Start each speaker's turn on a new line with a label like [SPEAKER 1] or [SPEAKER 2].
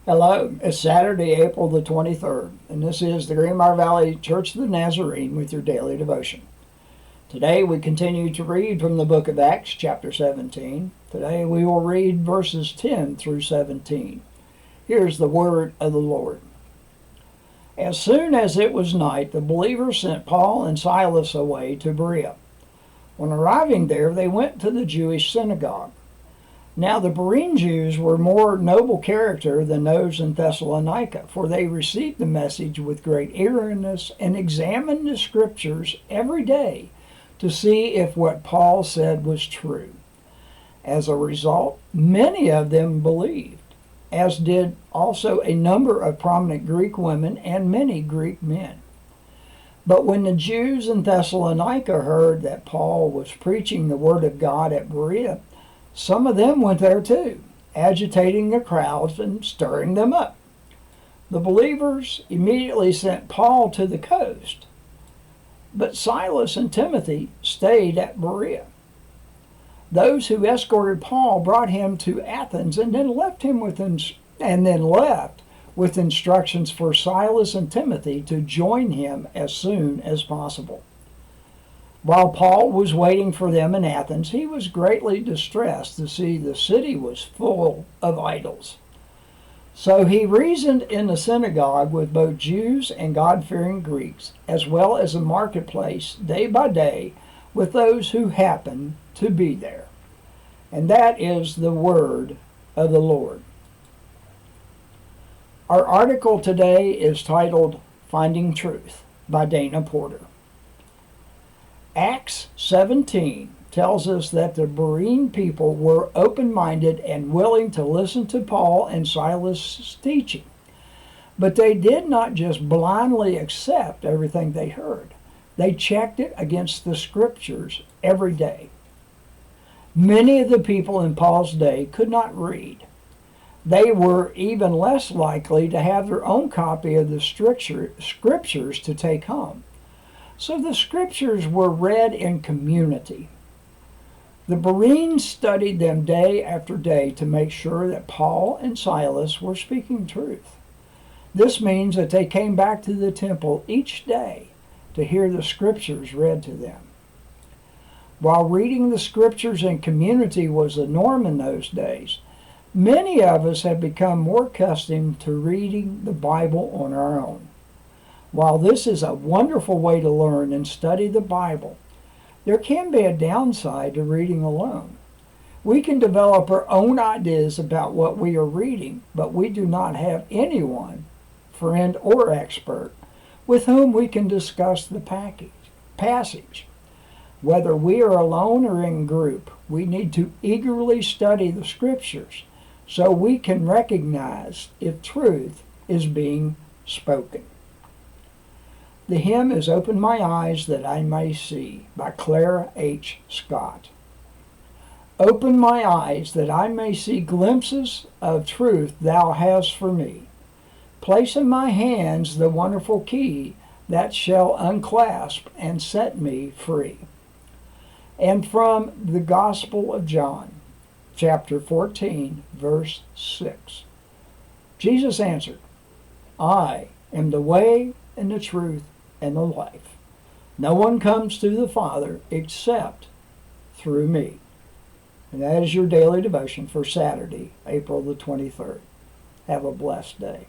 [SPEAKER 1] Hello, it's Saturday, April the 23rd, and this is the Greenbrier Valley Church of the Nazarene with your daily devotion. Today we continue to read from the book of Acts, chapter 17. Today we will read verses 10 through 17. Here's the word of the Lord. As soon as it was night, the believers sent Paul and Silas away to Berea. When arriving there, they went to the Jewish synagogue. Now the Berean Jews were more noble character than those in Thessalonica, for they received the message with great eagerness and examined the Scriptures every day to see if what Paul said was true. As a result, many of them believed, as did also a number of prominent Greek women and many Greek men. But when the Jews in Thessalonica heard that Paul was preaching the word of God at Berea, some of them went there too, agitating the crowds and stirring them up. The believers immediately sent Paul to the coast, but Silas and Timothy stayed at Berea. Those who escorted Paul brought him to Athens and then left with instructions for Silas and Timothy to join him as soon as possible. While Paul was waiting for them in Athens, he was greatly distressed to see the city was full of idols. So he reasoned in the synagogue with both Jews and God-fearing Greeks, as well as the marketplace day by day with those who happened to be there. And that is the word of the Lord. Our article today is titled Finding Truth by Dana Porter. Acts 17 tells us that the Berean people were open-minded and willing to listen to Paul and Silas' teaching. But they did not just blindly accept everything they heard. They checked it against the Scriptures every day. Many of the people in Paul's day could not read. They were even less likely to have their own copy of the Scriptures to take home. So the Scriptures were read in community. The Bereans studied them day after day to make sure that Paul and Silas were speaking truth. This means that they came back to the temple each day to hear the Scriptures read to them. While reading the Scriptures in community was the norm in those days, many of us have become more accustomed to reading the Bible on our own. While this is a wonderful way to learn and study the Bible, there can be a downside to reading alone. We can develop our own ideas about what we are reading, but we do not have anyone, friend or expert, with whom we can discuss the passage. Whether we are alone or in group, we need to eagerly study the Scriptures so we can recognize if truth is being spoken. The hymn is Open My Eyes That I May See by Clara H. Scott. Open my eyes that I may see glimpses of truth thou hast for me. Place in my hands the wonderful key that shall unclasp and set me free. And from the Gospel of John, chapter 14, verse 6. Jesus answered, I am the way and the truth and the life. No one comes to the Father except through me. And that is your daily devotion for Saturday, April the 23rd. Have a blessed day.